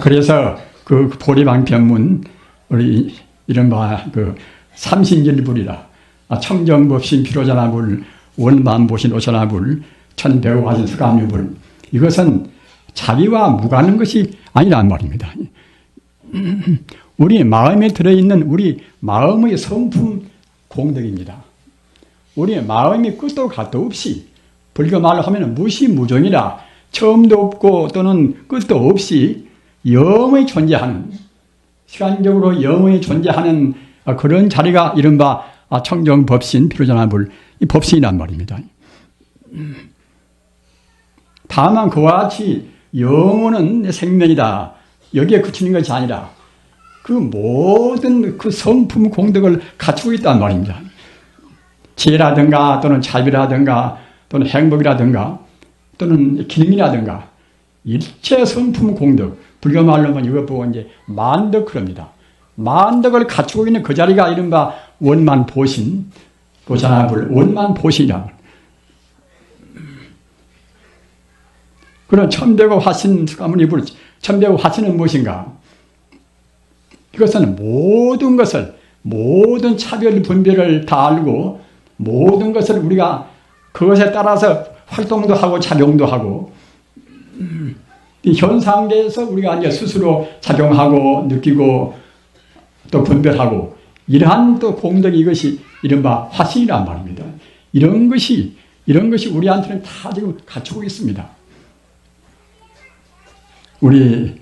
그래서 그 보리방편문 우리 이른바 그 삼신일불이라 청정법신 피로자나불 원만보신 오자나불 천배우하신 수감유불 이것은 자기와 무관한 것이 아니란 말입니다. 우리 마음에 들어있는 우리 마음의 성품 공덕입니다. 우리 마음이 끝도 갓도 없이 불교 말로 하면 무시무종이라 처음도 없고 또는 끝도 없이 영원히 존재하는 시간적으로 영원히 존재하는 그런 자리가 이른바 청정법신 피로자나불 이 법신이란 말입니다. 다만 그와 같이 영혼은 생명이다. 여기에 그치는 것이 아니라 그 모든 그 성품 공덕을 갖추고 있단 말입니다. 지혜라든가 또는 자비라든가 또는 행복이라든가 또는 기능이라든가 일체 성품 공덕 불교 말로 하면 이것 보고 이제 만덕 그럽니다. 만덕을 갖추고 있는 그 자리가 이른바 원만보신 보자나불 원만보신이라. 그런 천배고 화신 수가모니불 천배고 화신은 무엇인가? 이것은 모든 것을 모든 차별 분별을 다 알고 모든 것을 우리가 그것에 따라서 활동도 하고 작용도 하고 이 현상계에서 우리가 이제 스스로 작용하고 느끼고 또 분별하고 이러한 또 공덕이 이것이 이른바 화신이란 말입니다. 이런 것이 우리한테는 다 지금 갖추고 있습니다. 우리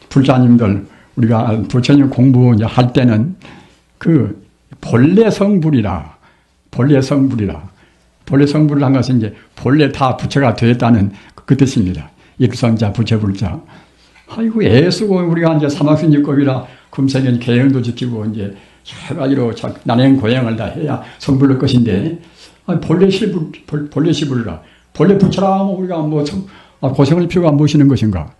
불자님들 우리가 부처님 공부할 때는 그 본래 성불이라 본래 성불을 한 것은 이제 본래 다 부처가 되었다는 그 뜻입니다. 일성자 부처불자. 아이고 애쓰고 우리가 이제 사막신유법이라 금생엔 계행도 지키고 이제 여러 가지로 난행 고행을 다 해야 성불일 것인데 본래 시불이라 본래 부처라 하면 우리가 뭐 고생할 필요가 무엇이는 것인가?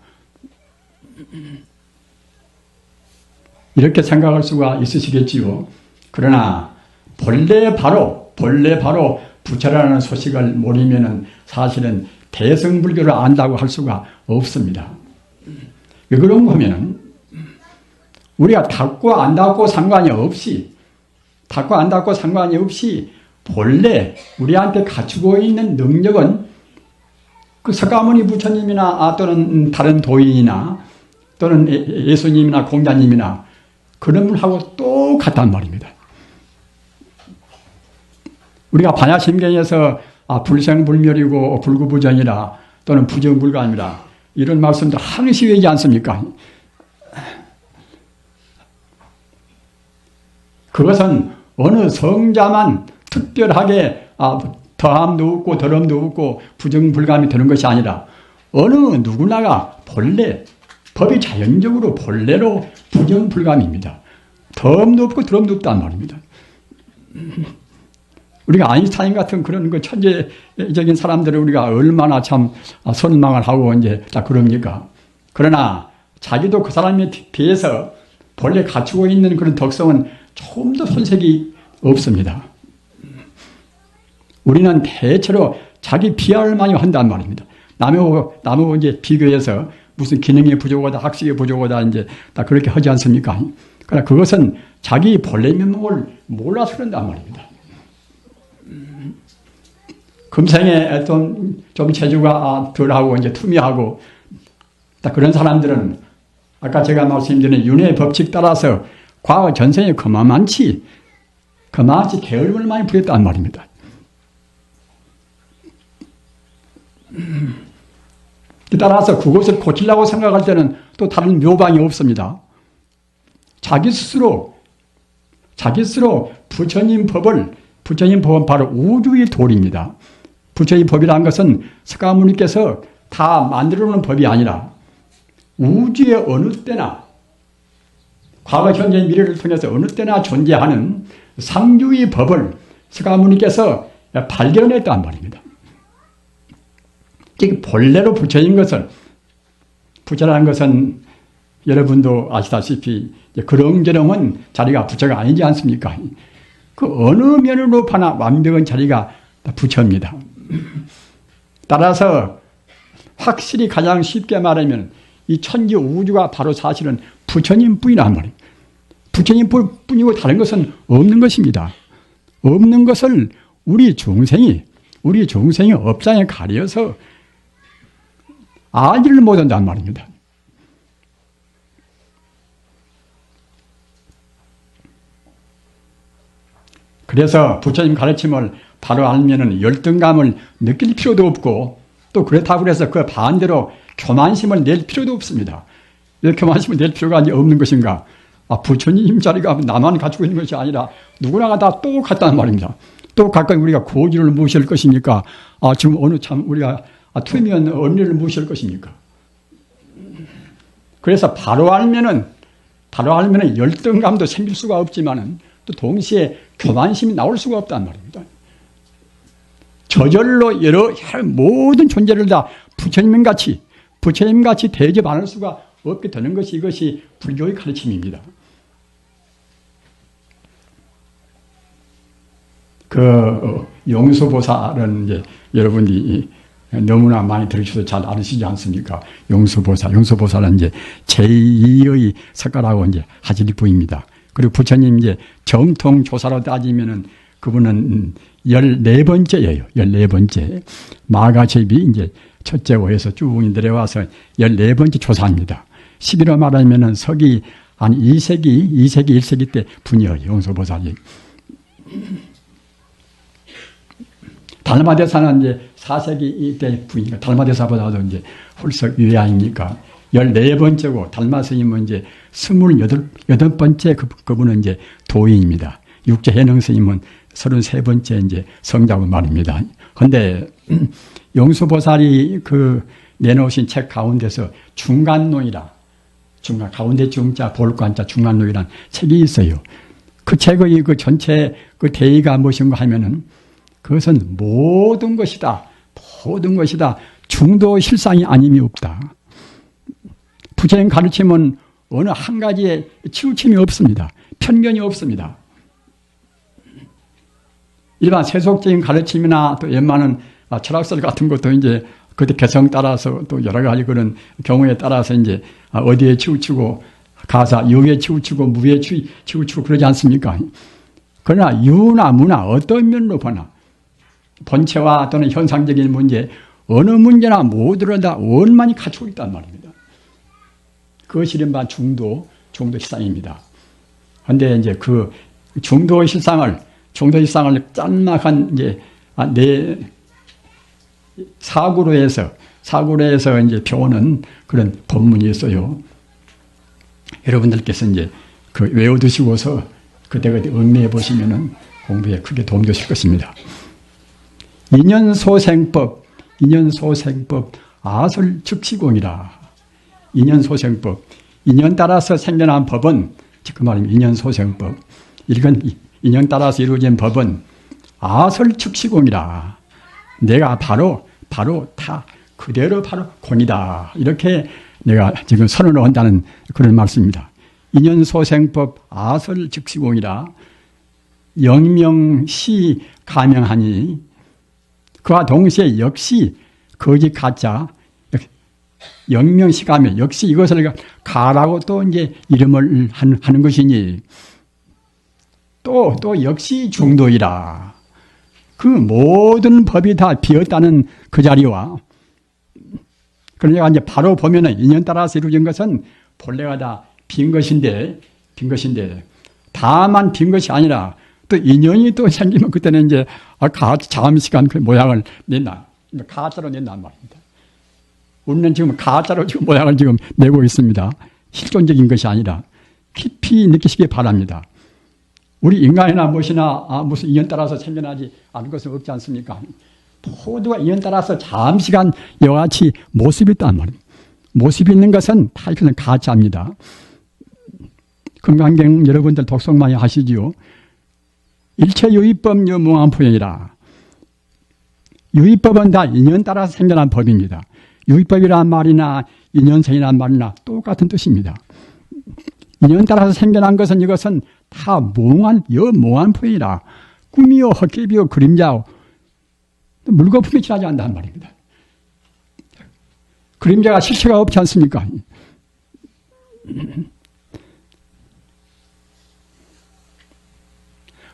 이렇게 생각할 수가 있으시겠지요. 그러나 본래 바로 부처라는 소식을 모르면은 사실은 대승불교를 안다고 할 수가 없습니다. 왜 그런가 하면은 우리가 닫고 안 닫고 상관이 없이 본래 우리한테 갖추고 있는 능력은 그 석가모니 부처님이나 또는 다른 도인이나 또는 예수님이나 공자님이나 그런 분하고 똑같단 말입니다. 우리가 반야심경에서 불생불멸이고 불구부전이라 또는 부정불감이라 이런 말씀도 항시 외지 않습니까? 그것은 어느 성자만 특별하게 더함도 없고 더럼도 없고 부정불감이 되는 것이 아니라 어느 누구나가 본래 법이 자연적으로 본래로 부정불감입니다. 더함도 없고 더럼도 없단 말입니다. 우리가 아인슈타인 같은 그런 그 천재적인 사람들을 우리가 얼마나 참 선망을 하고 이제 다 그럽니까? 그러나 자기도 그 사람에 비해서 본래 갖추고 있는 그런 덕성은 조금 더 손색이 없습니다. 우리는 대체로 자기 비하를 많이 한단 말입니다. 남하고 이제 비교해서 무슨 기능이 부족하다, 학식이 부족하다 이제 다 그렇게 하지 않습니까? 그러나 그것은 자기 본래 면목을 몰라서 그런단 말입니다. 금생에 좀 체주가 덜하고 이제 투미하고 그런 사람들은 아까 제가 말씀드린 윤회의 법칙 따라서 과거 전생에 그만치 게으름을 많이 부렸단 말입니다. 따라서 그것을 고치려고 생각할 때는 또 다른 묘방이 없습니다. 자기 스스로 부처님 법은 바로 우주의 도리입니다. 부처의 법이라는 것은 석가모니께서 다 만들어 놓은 법이 아니라 우주의 어느 때나 과거, 현재, 미래를 통해서 어느 때나 존재하는 상주의 법을 석가모니께서 발견했단 말입니다. 본래로 부처인 것을 부처라는 것은 여러분도 아시다시피 그렁저렁은 자리가 부처가 아니지 않습니까? 그 어느 면으로 봐나 완벽한 자리가 부처입니다. 따라서 확실히 가장 쉽게 말하면 이 천지 우주가 바로 사실은 부처님 뿐이란 말이에요. 부처님 뿐이고 다른 것은 없는 것입니다. 없는 것을 우리 중생이 업장에 가려서 알지를 못한단 말입니다. 그래서 부처님 가르침을 바로 알면은 열등감을 느낄 필요도 없고, 또 그렇다고 해서 그 반대로 교만심을 낼 필요도 없습니다. 왜 교만심을 낼 필요가 없는 것인가? 부처님 자리가 나만 가지고 있는 것이 아니라 누구나가 다 똑같다는 말입니다. 똑같고 우리가 고지를 무엇일 것입니까? 지금 어느 참 우리가 투면 언니를 무엇일 것입니까? 그래서 바로 알면은 열등감도 생길 수가 없지만은 또 동시에 교만심이 나올 수가 없단 말입니다. 저절로 모든 존재를 다 부처님같이 대접 안 할 수가 없게 되는 것이 이것이 불교의 가르침입니다. 용수보살은 이제 여러분이 너무나 많이 들으셔서 잘 아시지 않습니까? 용수보살은 이제 제2의 석가라고 이제 하지리부입니다. 그리고 부처님 이제 정통 조사로 따지면은 그분은 14번째예요. 14번째. 마가제비 이제 첫째 호에서 쭉 내려와서 14번째 조사입니다. 11호 말하면은 서기 한 2세기, 1세기 때 분이에요. 용수보살이. 달마대사는 이제 4세기 때 분이니까 달마대사보다도 이제 훌석 위에 아닙니까? 14번째고 달마 스님은 이제 28번째 그분은 이제 도인입니다. 육제해능 스님은 33번째 이제 성자고 말입니다. 그런데 용수보살이 내놓으신 책 가운데서 중간론이라 가운데 중자 볼관자 중간론이라는 책이 있어요. 그 책의 전체 대의가 무엇인가 하면은 그것은 모든 것이다. 중도 실상이 아님이 없다. 부처님 가르침은 어느 한 가지에 치우침이 없습니다. 편견이 없습니다. 일반 세속적인 가르침이나 또 웬만한 철학설 같은 것도 이제 그때 개성 따라서 또 여러 가지 그런 경우에 따라서 이제 어디에 치우치고 가사, 유에 치우치고 무에 치우치고 그러지 않습니까? 그러나 유나 무나 어떤 면으로 보나 본체와 또는 현상적인 문제, 어느 문제나 모두를 다 원만히 갖추고 있단 말입니다. 그것이 이른바 중도 실상입니다. 그런데 이제 중도 실상을 짤막한 이제 사구로 해서 이제 배우는 그런 법문이 있어요. 여러분들께서 이제 외워두시고서 그때그때 음미해 보시면은 공부에 크게 도움 되실 것입니다. 인연소생법 아설즉시공이라. 인연소생법, 인연 따라서 생겨난 법은 그 말입니다. 인연소생법, 이건 인연 따라서 이루어진 법은 아설즉시공이라. 내가 바로 다 그대로 바로 공이다. 이렇게 내가 지금 선언을 한다는 그런 말씀입니다. 인연소생법 아설즉시공이라. 영명시 가명하니 그와 동시에 역시 거짓 가짜 영명시 가명 역시 이것을 가라고 또 이제 이름을 하는 것이니 또 역시 중도이라. 그 모든 법이 다 비었다는 그 자리와 그러니까 이제 바로 보면은 인연 따라서 이루어진 것은 본래가 다 빈 것인데 다만 빈 것이 아니라 또 인연이 또 생기면 그때는 이제 잠시간 그 모양을 가짜로 낸단 말입니다. 우리는 지금 가짜로 지금 모양을 지금 내고 있습니다. 실존적인 것이 아니라 깊이 느끼시기 바랍니다. 우리 인간이나 무엇이나 무슨 인연 따라서 생겨나지 않은 것은 없지 않습니까? 모두가 인연 따라서 잠시간 이와 같이 모습이 있단 말입니다. 모습이 있는 것은 다 이것은 가짜입니다. 금강경 여러분들 독송 많이 하시지요. 일체 유의법 유무한포행이라. 유의법은 다 인연 따라서 생겨난 법입니다. 유의법이란 말이나 인연성이란 말이나 똑같은 뜻입니다. 인연 따라서 생겨난 것은 이것은 다 무한포행이라. 꿈이요 헛개비요 그림자요 물거품이 지나지 않는다는 말입니다. 그림자가 실체가 없지 않습니까?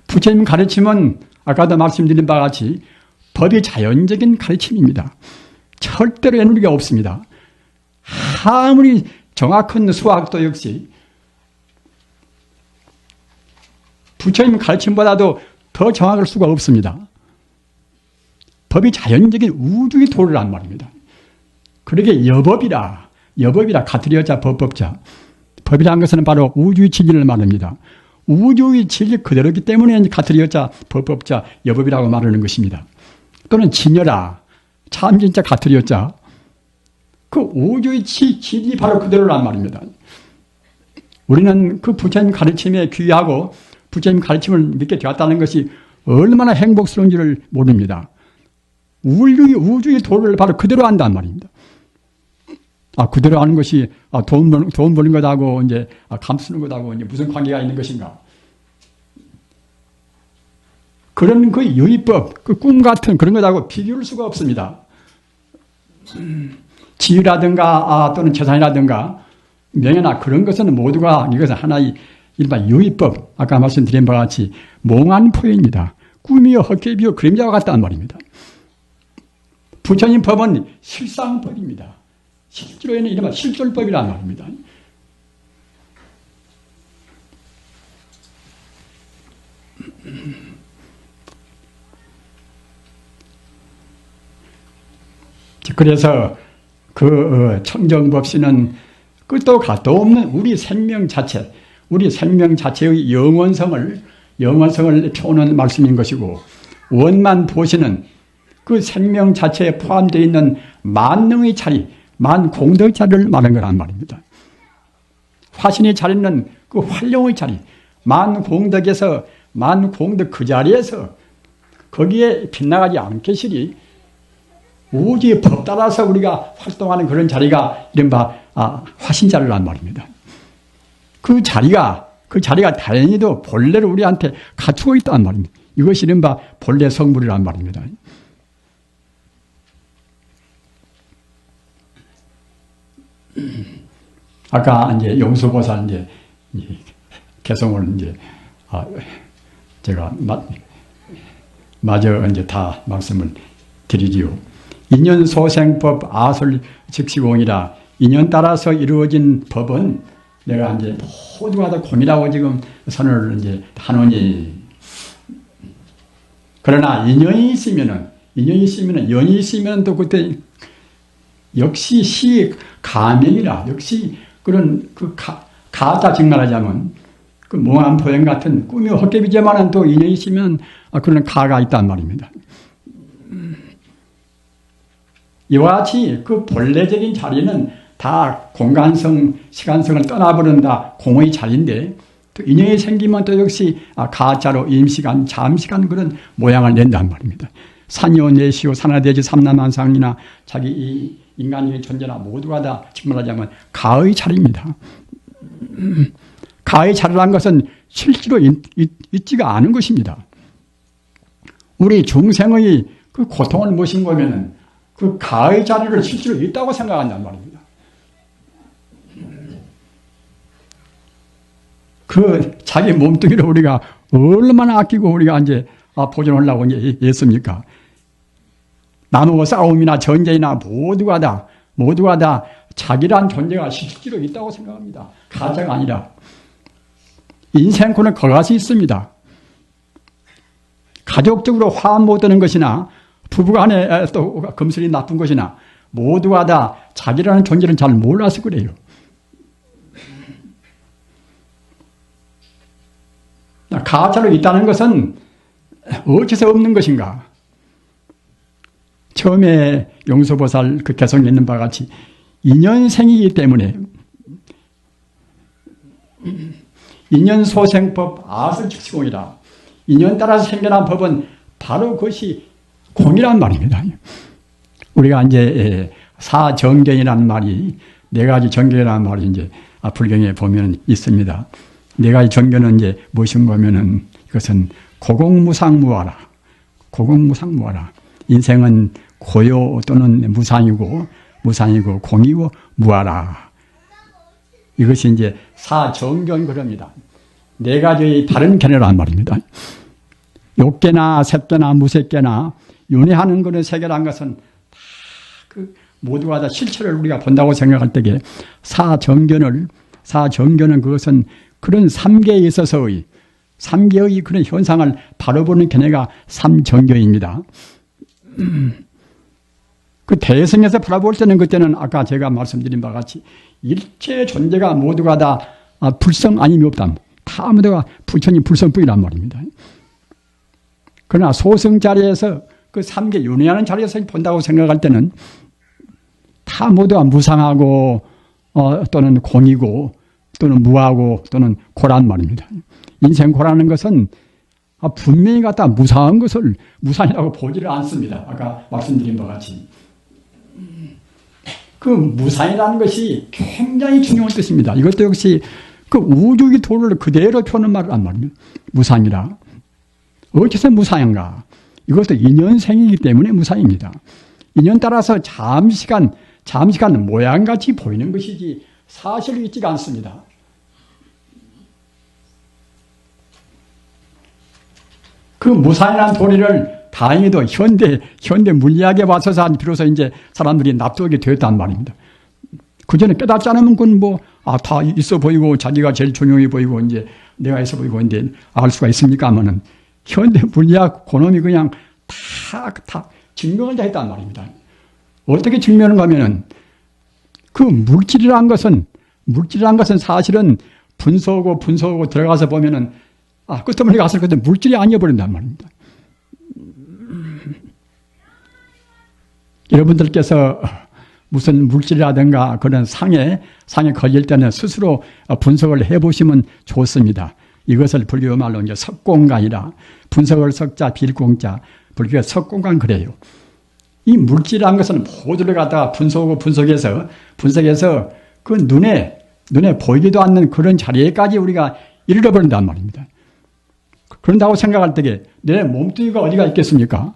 부처님 가르침은 아까도 말씀드린 바와 같이 법이 자연적인 가르침입니다. 절대로 애누리가 없습니다. 아무리 정확한 수학도 역시 부처님 가르침보다도 더 정확할 수가 없습니다. 법이 자연적인 우주의 도리란 말입니다. 그러게 여법이라 같을 여자 법법자. 법이라는 것은 바로 우주의 진리를 말합니다. 우주의 진리 그대로기 때문에 같을 여자 법법자 여법이라고 말하는 것입니다. 또는 진여라 참 진짜 같을 여자 그 우주의 진리 바로 그대로란 말입니다. 우리는 그 부처님 가르침에 귀하고 부처님 가르침을 믿게 되었다는 것이 얼마나 행복스러운지를 모릅니다. 우주의 도를 바로 그대로 한단 말입니다. 그대로 하는 것이 돈 버는 것하고 이제 감쓰는 것하고 이제 무슨 관계가 있는 것인가? 그런 그 유의법, 그 꿈 같은 그런 것하고 비교할 수가 없습니다. 지위라든가 또는 재산이라든가 명예나 그런 것은 모두가 이것은 하나의 일반 유의법, 아까 말씀드린 바와 같이 몽한 포효입니다. 꿈이요 헛개비요 그림자와 같다는 말입니다. 부처님 법은 실상법입니다. 실제로에는 이른바 실존법이라는 말입니다. 그래서 그 청정법신은 끝도 갓도 없는 우리 생명 자체의 영원성을 표하는 말씀인 것이고, 원만 보시는 그 생명 자체에 포함되어 있는 만능의 자리, 만공덕의 자리를 말하는 거란 말입니다. 화신의 자리는 그 활용의 자리, 만공덕에서 만공덕 그 자리에서 거기에 빗나가지 않겠으리 우주의 법 따라서 우리가 활동하는 그런 자리가 이른바 화신자리란 말입니다. 그 자리가 다행히도 본래로 우리한테 갖추고 있다는 말입니다. 이것이 이른바 본래 성불이란 말입니다. 아까 이제 용수보살 이제 개성을 이제 제가 마저 이제 다 말씀을 드리지요. 인연 소생법 아설 즉시공이라 인연 따라서 이루어진 법은 내가 이제 모두가 다 공이라고 지금 선언을 이제 하노니, 그러나 인연이 있으면은 연이 있으면 또 그때 역시 시 가명이라 역시 그런 그 가다 증말하자면 그 몽한 포행 같은 꿈이 헛개비지만은 또 인연이 있으면 그런 가가 있단 말입니다. 이와 같이 그 본래적인 자리는 다 공간성, 시간성을 떠나버린다 공의 자리인데, 또 인연이 생기면 또 역시 가자로 임시간, 잠시간 그런 모양을 낸단 말입니다. 산요, 내시요, 산하대지, 삼남한상이나 자기 이 인간의 존재나 모두가 다 말하자면 가의 자리입니다. 가의 자리라는 것은 실제로 있지가 않은 것입니다. 우리 중생의 그 고통을 모신 거면은 그 가의 자리를 실제로 있다고 생각한단 말입니다. 그 자기 몸뚱이를 우리가 얼마나 아끼고 우리가 이제 보존하려고 이제 했습니까? 나누어 싸움이나 전쟁이나 모두가 다 자기란 존재가 실제로 있다고 생각합니다. 가짜가 아니라. 인생코는 그것이 있습니다. 가족적으로 화 못 드는 것이나 부부간에 또 금슬이 나쁜 것이나 모두가 다 자기라는 존재는 잘 몰라서 그래요. 가짜로 있다는 것은 어째서 없는 것인가? 처음에 용서보살 그 개성에 있는 바와 같이 인연생이기 때문에 인연소생법 아설즉시공이라, 인연 따라서 생겨난 법은 바로 그것이 공이란 말입니다. 우리가 이제 사정견이라는 말이, 네 가지 정견이라는 말이 이제 불경에 보면 있습니다. 네 가지 정견은 이제 무엇인가 하면은 이것은 고공무상무하라. 인생은 고요 또는 무상이고 무상이고 공이고 무하라. 이것이 이제 사정견 그럽니다. 네 가지의 바른 견해란 말입니다. 욕계나 셉계나 무색계나 윤회하는 그런 세계란 것은 다 모두가 다 실체를 우리가 본다고 생각할 때에 사정견은 그것은 그런 삼계에 있어서의 삼계의 그런 현상을 바로 보는 견해가 삼정견입니다. 그 대성에서 바라볼 때는 그때는 아까 제가 말씀드린 바와 같이 일체 존재가 모두가 다 불성 아님이 없다. 다 모두가 부처님 불성뿐이란 말입니다. 그러나 소성 자리에서 그 삼계 윤회하는 자리에서 본다고 생각할 때는 다 모두가 무상하고 또는 공이고 또는 무하고 또는 고란 말입니다. 인생 고라는 것은 분명히 갖다 무상한 것을 무상이라고 보지를 않습니다. 아까 말씀드린 바와 같이. 그 무상이라는 것이 굉장히 중요한 뜻입니다. 이것도 역시 그 우주의 도를 그대로 표현한 말이란 말입니다. 무상이라. 어째서 무상인가? 이것도 인연생이기 때문에 무상입니다. 인연 따라서 잠시간 모양같이 보이는 것이지 사실이 있지가 않습니다. 그 무상이라는 도리를 다행히도 현대 물리학에 와서서 비로소 이제 사람들이 납득이 되었단 말입니다. 그 전에 깨닫지 않으면 그건 다 있어 보이고 자기가 제일 중요해 보이고 이제 내가 있어 보이고 이제 알 수가 있습니까? 하면은 현대 물리학 그놈이 그냥 다 증명을 다 했단 말입니다. 어떻게 증명을 하면은 그 물질이란 것은 사실은 분석하고 들어가서 보면은 끝머리 가서 그때 물질이 아니어버린단 말입니다. 여러분들께서 무슨 물질이라든가 그런 상에 걸릴 때는 스스로 분석을 해보시면 좋습니다. 이것을 불교 말로 이제 석공간이라 분석을 석자 빌공자 불교의 석공간 그래요. 이 물질이라는 것은 모두를 갖다가 분석해서 그 눈에 보이지도 않는 그런 자리에까지 우리가 이르러버린단 말입니다. 그런다고 생각할 때에 내 몸뚱이가 어디가 있겠습니까?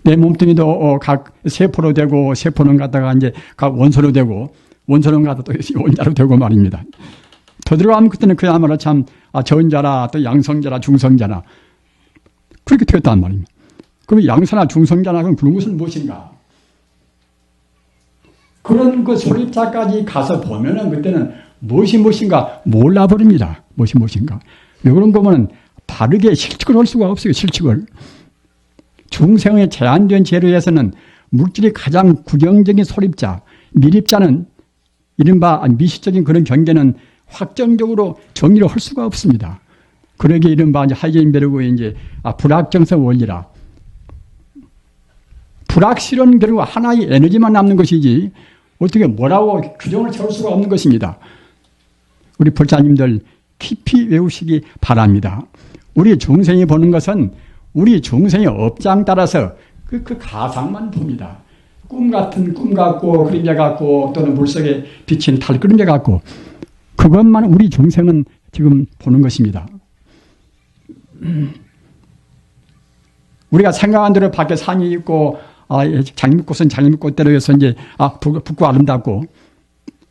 내 몸뚱이도 각 세포로 되고 세포는 갖다가 이제 각 원소로 되고 원소는 갖다 또 원자로 되고 말입니다. 더 들어가면 그때는 그야말로 참 전자라 또 양성자라 중성자라 그렇게 되었단 말입니다. 그럼 양성나 중성자나 그런 것은 무엇인가? 그런 그 소립자까지 가서 보면은 그때는 무엇인가 몰라버립니다. 무엇인가. 왜 그런 거면 바르게 실측을 할 수가 없어요. 실측을. 중생의 제한된 재료에서는 물질이 가장 구경적인 소립자, 미립자는 이른바 미시적인 그런 경계는 확정적으로 정리를 할 수가 없습니다. 그러기에 이른바 하이젠베르그의 이제 불확정성 원리라. 불확실은 결국 하나의 에너지만 남는 것이지 어떻게 뭐라고 규정을 세울 수가 없는 것입니다. 우리 불자님들 깊이 외우시기 바랍니다. 우리 중생이 보는 것은 우리 중생의 업장 따라서 그 가상만 봅니다. 꿈 같은 꿈 같고 그림자 같고 또는 물속에 비친 달 그림자 같고 그것만 우리 중생은 지금 보는 것입니다. 우리가 생각한 대로 밖에 산이 있고 장미꽃은 장미꽃대로 해서 이제 붓고 아름답고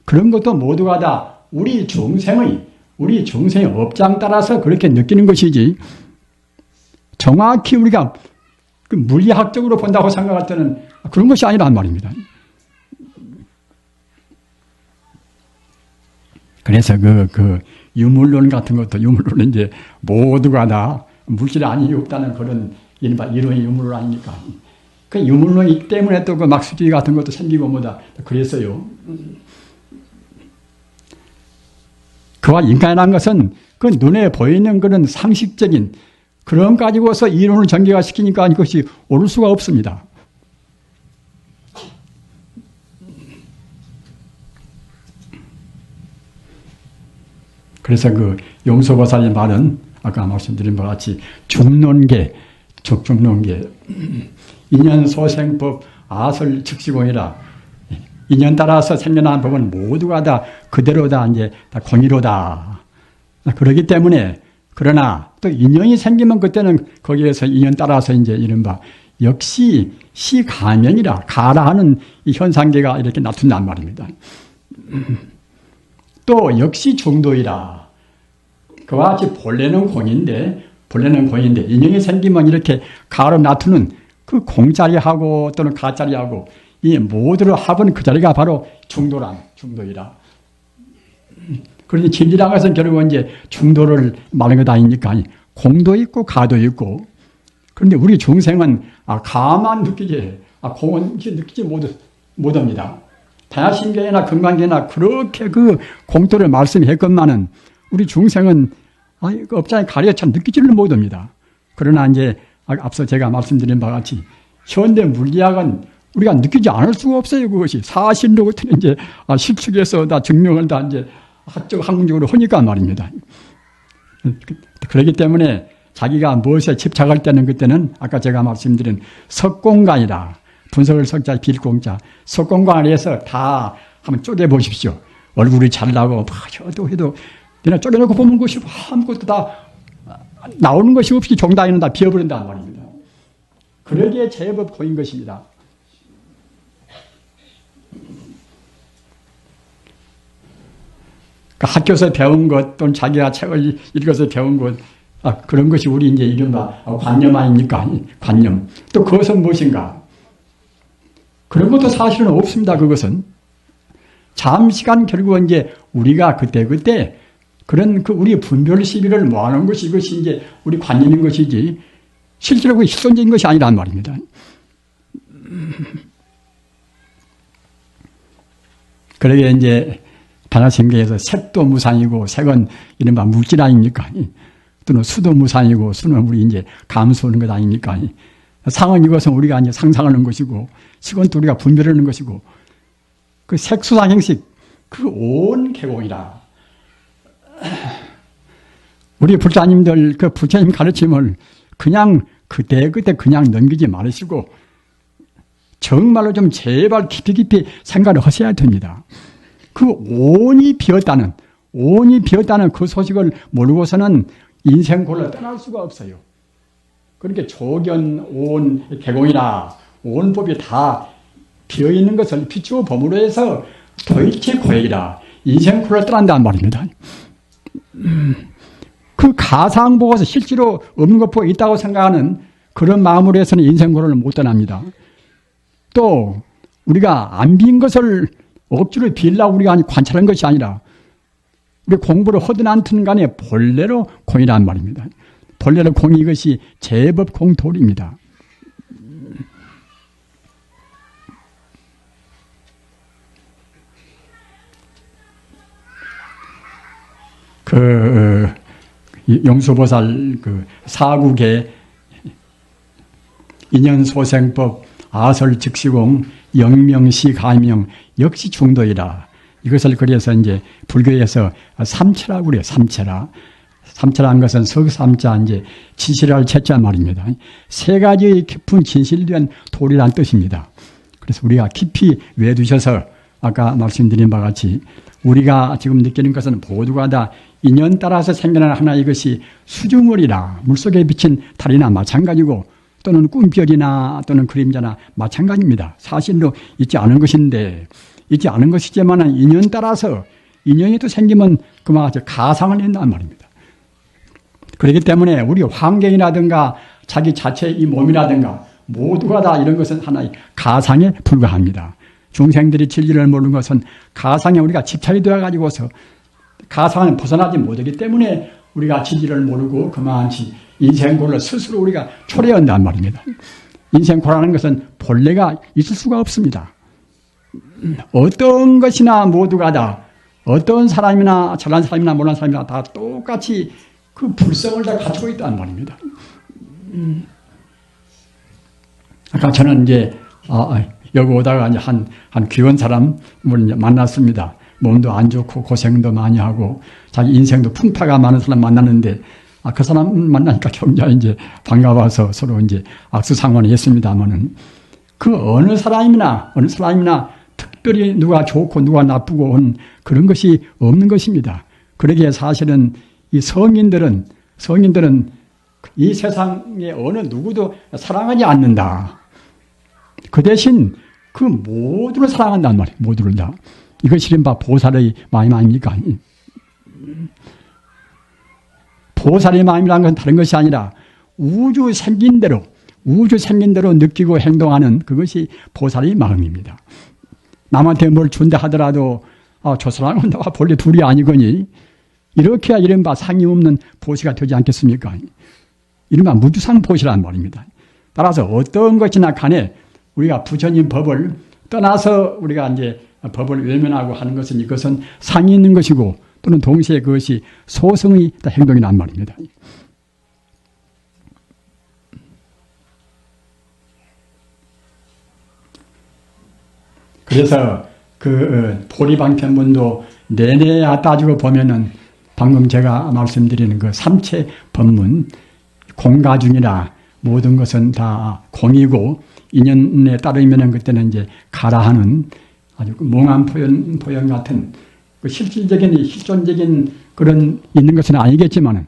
그런 것도 모두가 다 우리 중생의 업장 따라서 그렇게 느끼는 것이지 정확히 우리가 그 물리학적으로 본다고 생각할 때는 그런 것이 아니란 말입니다. 그래서 그 유물론 같은 것도 유물론은 이제 모두가 다 물질이 아니 없다는 그런 이론이 유물론 아닙니까? 그 유물론이기 때문에 또 그 막수주의 같은 것도 생기고 뭐다 그랬어요. 그와 인간이라는 것은 그 눈에 보이는 그런 상식적인 그런 가지고서 이론을 전개화시키니까 이것이 옳을 수가 없습니다. 그래서 그 용서보살의 말은 아까 말씀드린 바와 같이 중론계, 적중론계, 인연소생법 아설 즉시공이라 인연 따라서 생겨난 법은 모두가 다 그대로 다 이제 다 공의로다. 그렇기 때문에 그러나 또 인연이 생기면 그때는 거기에서 인연 따라서 이제 이른바 역시 시가면이라 가라 하는 이 현상계가 이렇게 나타난단 말입니다. 또 역시 중도이라. 그와 같이 본래는 공인데 인형이 생기면 이렇게 가로 나투는 그 공자리하고 또는 가자리하고 이 모두를 합은 그 자리가 바로 중도이라. 그런데 진리라는 것은 결국은 이제 중도를 말하는 것 아닙니까? 공도 있고 가도 있고. 그런데 우리 중생은 가만 느끼지, 공은 느끼지 못합니다. 다야신계나 금강계나 그렇게 그 공도를 말씀했건만은 우리 중생은 업장에 가려쳐 느끼지를 못합니다. 그러나 이제 앞서 제가 말씀드린 바와 같이 현대 물리학은 우리가 느끼지 않을 수가 없어요. 그것이 사실로 이제 실측해서 다 증명을 다 이제 학문적으로 하니까 말입니다. 그렇기 때문에 자기가 무엇에 집착할 때는 그때는 아까 제가 말씀드린 석공간이라 분석을 석자 빌공자 석공간을 해서 다 한번 쪼개보십시오. 얼굴이 잘나고 해도 그냥 쪼개놓고 보면 것이 아무것도 다 나오는 것이 없이 종다이는 다 비어버린단 말입니다. 그러기에 제법 고인 것입니다. 학교에서 배운 것 또는 자기가 책을 읽어서 배운 것 그런 것이 우리 이제 이른바 관념 아닙니까? 관념. 또 그것은 무엇인가? 그런 것도 사실은 없습니다. 그것은 잠시간 결국은 이제 우리가 그때 그런 우리 분별 시비를 모아놓은 것이 이것이 이제 우리 관념인 것이지 실제로 그 실존적인 것이 아니란 말입니다. 그러게 이제 단하생계에서 색도 무상이고 색은 이른바 물질 아닙니까? 또는 수도 무상이고 수는 우리 이제 감수하는 것 아닙니까? 상은 이것은 우리가 이제 상상하는 것이고 식은 또 우리가 분별하는 것이고 그 색수상 행식 그 온 개공이라. 우리 불자님들 그 부처님 가르침을 그냥 그때 그냥 넘기지 말으시고 정말로 좀 제발 깊이 생각을 하셔야 됩니다. 그 온이 비었다는 그 소식을 모르고서는 인생골로 떠날 수가 없어요. 그러니까 조견, 온, 개공이라 온법이 다 비어있는 것을 비추어 범으로 해서 도이치 고액이라 인생골로 떠난다는 말입니다. 그 가상 보고서 실제로 없는 것 보고 있다고 생각하는 그런 마음으로 해서는 인생골을 못 떠납니다. 또 우리가 안 빈 것을 억지로 빌라고 우리가 관찰한 것이 아니라 우리 공부를 하든 않든 간에 본래로 공이란 말입니다. 본래로 공이 이것이 제법 공돌입니다. 용수보살 사국의 인연소생법 아설즉시공 영명시 가명 역시 중도이라. 이것을 그래서 이제 불교에서 삼체라고 그래요. 삼체라는 것은 석삼자 이제 진실할 채자 말입니다. 세 가지의 깊은 진실된 도리란 뜻입니다. 그래서 우리가 깊이 외두셔서 아까 말씀드린 바와 같이 우리가 지금 느끼는 것은 모두가 다 인연 따라서 생겨나는 하나 이것이 수주물이라 물속에 비친 달이나 마찬가지고 또는 꿈별이나 또는 그림자나 마찬가지입니다. 사실로 있지 않은 것인데 있지 않은 것이지만 인연 따라서 인연이 또 생기면 그와 같이 가상을 낸단 말입니다. 그렇기 때문에 우리 환경이라든가 자기 자체의 이 몸이라든가 모두가 다 이런 것은 하나의 가상에 불과합니다. 중생들이 진리를 모르는 것은 가상에 우리가 집착이 되어가지고서 가상은 벗어나지 못하기 때문에 우리가 진리를 모르고 그만치 인생고를 스스로 우리가 초래해야 한단 말입니다. 인생고라는 것은 본래가 있을 수가 없습니다. 어떤 것이나 모두가 다 어떤 사람이나 잘난 사람이나 못난 사람이나 다 똑같이 그 불성을 다 갖추고 있다는 말입니다. 아까 저는 이제 여기 오다가 이제 한 귀한 사람을 이제 만났습니다. 몸도 안 좋고 고생도 많이 하고 자기 인생도 풍파가 많은 사람 만났는데 그 사람 만나니까 굉장히 이제 반가워서 서로 이제 악수상원을 했습니다만은 그 어느 사람이나 특별히 누가 좋고 누가 나쁘고 한 그런 것이 없는 것입니다. 그러기에 사실은 이 성인들은 이 세상에 어느 누구도 사랑하지 않는다. 그 대신 그 모두를 사랑한단 말이에요. 모두를 다. 이것이 이른바 보살의 마음 아닙니까? 보살의 마음이라는 건 다른 것이 아니라 우주 생긴 대로 느끼고 행동하는 그것이 보살의 마음입니다. 남한테 뭘 준다 하더라도 저 사람은 나와 본래 둘이 아니거니 이렇게 해야 이른바 상이 없는 보시가 되지 않겠습니까? 이른바 무주상 보시란 말입니다. 따라서 어떤 것이나 간에 우리가 부처님 법을 떠나서 우리가 이제 법을 외면하고 하는 것은 이것은 상이 있는 것이고 또는 동시에 그것이 소승의 행동이란 말입니다. 그래서 그 보리방편문도 내내 따지고 보면은 방금 제가 말씀드리는 그 삼체 법문 공가중이라 모든 것은 다 공이고 인연에 따르면은 그때는 이제 가라하는 아주 몽한 표현 같은 그 실질적인 실존적인 그런 있는 것은 아니겠지만은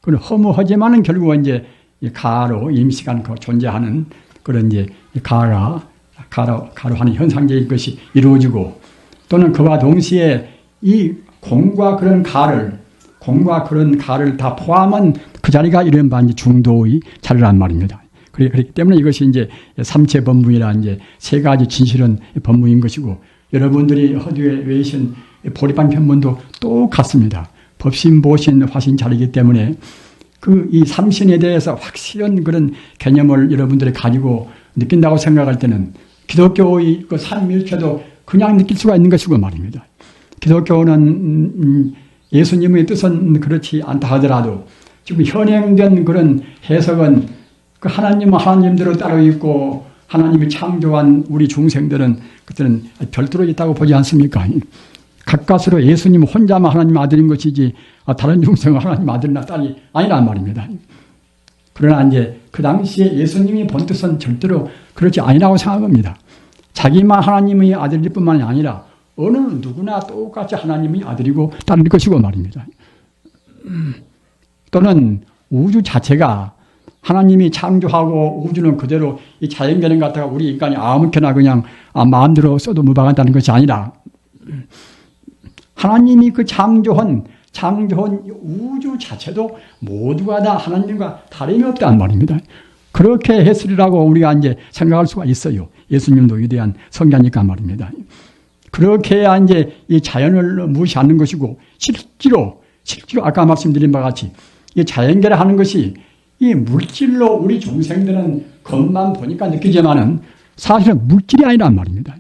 그건 허무하지만은 결국은 이제 가로 임시간 존재하는 그런 이제 가로 하는 현상적인 것이 이루어지고 또는 그와 동시에 이 공과 그런 가를 다 포함한 그 자리가 이른바 이제 중도의 자리란 말입니다. 그렇기 때문에 이것이 이제 삼체 법문이라 이제 세 가지 진실은 법문인 것이고 여러분들이 허두에 외신 보리방 편문도 똑같습니다. 법신, 보신, 화신 자리이기 때문에 그 이 삼신에 대해서 확실한 그런 개념을 여러분들이 가지고 느낀다고 생각할 때는 기독교의 그 삼일체도 그냥 느낄 수가 있는 것이고 말입니다. 기독교는 예수님의 뜻은 그렇지 않다 하더라도 지금 현행된 그런 해석은 그 하나님은 하나님대로 따로 있고 하나님이 창조한 우리 중생들은 그때는 별도로 있다고 보지 않습니까? 가까스로 예수님 혼자만 하나님 아들인 것이지 다른 중생은 하나님 아들이나 딸이 아니란 말입니다. 그러나 이제 그 당시에 예수님이 본 뜻은 절대로 그렇지 아니라고 생각합니다. 자기만 하나님의 아들일 뿐만이 아니라 어느 누구나 똑같이 하나님의 아들이고 딸일 것이고 말입니다. 또는 우주 자체가 하나님이 창조하고 우주는 그대로 이 자연계는 갖다가 우리 인간이 아무렇게나 그냥 마음대로 써도 무방한다는 것이 아니라 하나님이 그 창조한 우주 자체도 모두가 다 하나님과 다름이 없다는 말입니다. 그렇게 했으리라고 우리가 이제 생각할 수가 있어요. 예수님도 위대한 성자니까 말입니다. 그렇게 해야 이제 이 자연을 무시하는 것이고 실제로 아까 말씀드린 바와 같이 이 자연계를 하는 것이 이 물질로 우리 중생들은 겉만 보니까 느끼지만은 사실은 물질이 아니란 말입니다.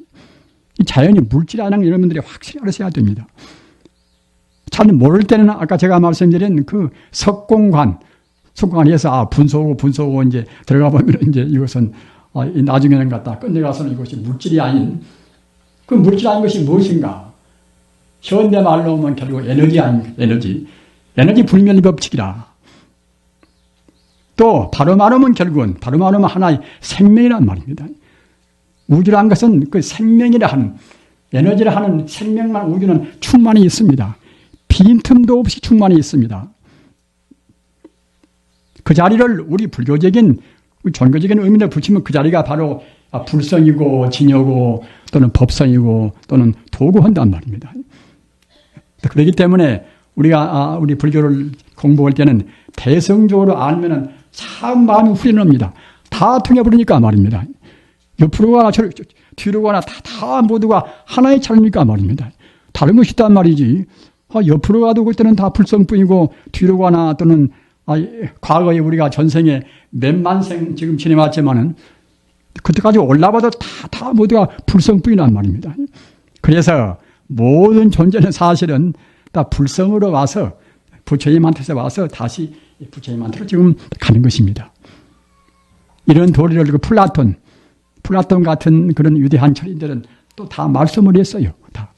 이 자연이 물질이 아니라는 여러분들이 확실히 알으셔야 됩니다. 잘 모를 때는 아까 제가 말씀드린 그 석공관에서 분소고 이제 들어가 보면 이제 이것은 나중에는 갖다 끝내가서는 이것이 물질이 아닌 그 물질 아닌 것이 무엇인가? 현대 말로 하면 결국 에너지 아닙니까? 에너지 불멸의 법칙이라. 또 바로 말하면 결국은 하나의 생명이란 말입니다. 우주라는 것은 그 생명이라 하는 에너지를 하는 생명만 우주는 충만히 있습니다. 빈틈도 없이 충만히 있습니다. 그 자리를 우리 불교적인 종교적인 의미를 붙이면 그 자리가 바로 불성이고 진여고 또는 법성이고 또는 도구한단 말입니다. 그렇기 때문에 우리가 우리 불교를 공부할 때는 대성적으로 알면은 참 마음이 후련합니다. 다 통해버리니까 말입니다. 옆으로 가나 뒤로 가나 다 모두가 하나의 차례니까 말입니다. 다른 것이 있단 말이지. 옆으로 가도 그때는 다 불성뿐이고 뒤로 가나 또는 과거에 우리가 전생에 몇만 생 지금 지내왔지만은 그때까지 올라봐도 다 모두가 불성뿐이란 말입니다. 그래서 모든 존재는 사실은 다 불성으로 와서 부처님한테서 와서 다시 부처님한테로 지금 가는 것입니다. 이런 도리를 플라톤 같은 그런 위대한 철인들은 또 다 말씀을 했어요. 다.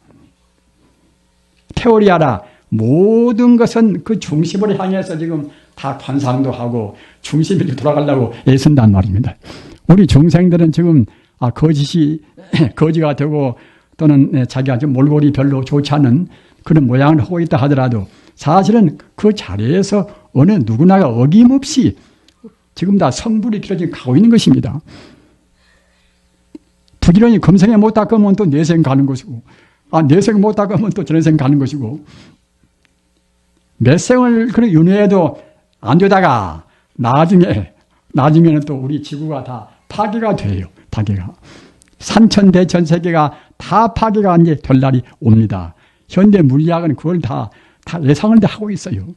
테오리아라 모든 것은 그 중심을 향해서 지금 다 관상도 하고 중심이 돌아가려고 애쓴단 말입니다. 우리 중생들은 지금 거지가 되고 또는 자기가 좀 몰골이 별로 좋지 않은 그런 모양을 하고 있다 하더라도 사실은 그 자리에서 어느 누구나가 어김없이 지금 다 성불이 길어지게 가고 있는 것입니다. 부지런히 금생에 못 닦으면 또 내생 가는 것이고, 내생 못 닦으면 또 전생 가는 것이고, 몇 생을 그런 윤회해도 안 되다가 나중에는 또 우리 지구가 다 파괴가 돼요. 파괴가. 산천대천 세계가 다 파괴가 이제 될 날이 옵니다. 현대 물리학은 그걸 다 예상을 하고 있어요.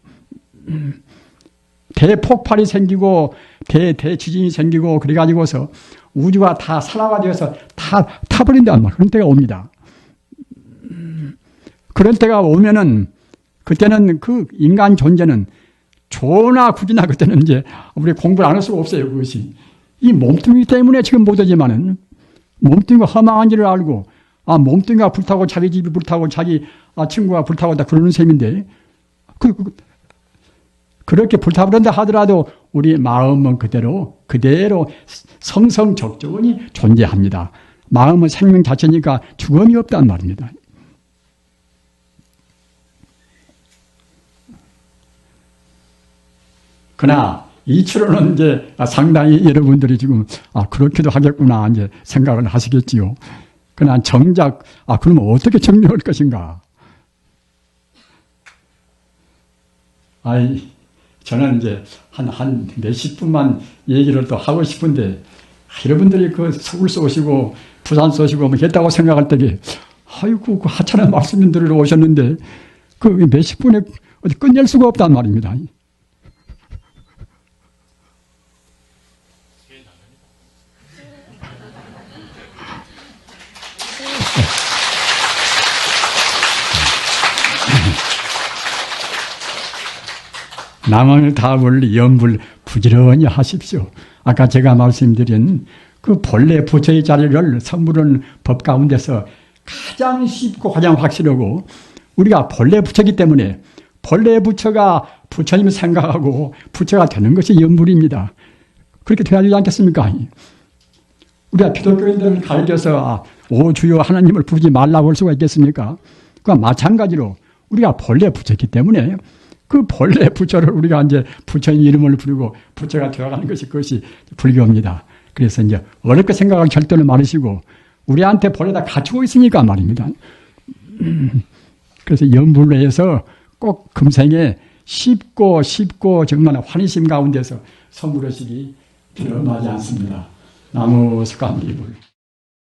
대폭발이 생기고 대지진이 생기고 그래가지고서 우주가 다 산화가 되어서 다 타버린단 말이에요. 그런 때가 옵니다. 그런 때가 오면은 그때는 그 인간 존재는 좋으나 굳이나 그때는 이제 우리 공부를 안 할 수가 없어요. 그것이 이 몸뚱이 때문에 지금 못하지만은 몸뚱이가 허망한 줄을 알고 몸뚱이가 불타고 자기 집이 불타고 자기 친구가 불타고 다 그러는 셈인데 그렇게 불타버린다 하더라도 우리 마음은 그대로 성성적존이 존재합니다. 마음은 생명 자체니까 죽음이 없단 말입니다. 그러나 이치로는 이제 상당히 여러분들이 지금 그렇게도 하겠구나 이제 생각을 하시겠지요. 그러나 정작 그러면 어떻게 정리할 것인가? 저는 이제 한 몇십 분만 얘기를 또 하고 싶은데 여러분들이 그 서울 쏘시고 부산 쏘시고 뭐 했다고 생각할 때에 아이고 그 하찮은 말씀을 들으러 오셨는데 그 몇십 분에 어디 끝낼 수가 없단 말입니다. 남을 답을 염불 부지런히 하십시오. 아까 제가 말씀드린 그 본래 부처의 자리를 성불은 법 가운데서 가장 쉽고 가장 확실하고 우리가 본래 부처이기 때문에 본래 부처가 부처님을 생각하고 부처가 되는 것이 염불입니다. 그렇게 돼야 되지 않겠습니까? 우리가 기독교인들을 가르쳐서 오 주여 하나님을 부르지 말라고 할 수가 있겠습니까? 그와 마찬가지로 우리가 본래 부처이기 때문에 그 본래 부처를 우리가 이제 부처님 이름을 부르고 부처가 되어가는 것이 그것이 불교입니다. 그래서 이제 어렵게 생각할 절대로 말으시고 우리한테 본래 다 갖추고 있으니까 말입니다. 그래서 염불로에서 꼭 금생에 쉽고 정말 환희심 가운데서 성불하시기 두려움하지 않습니다. 나무 석가모니 불.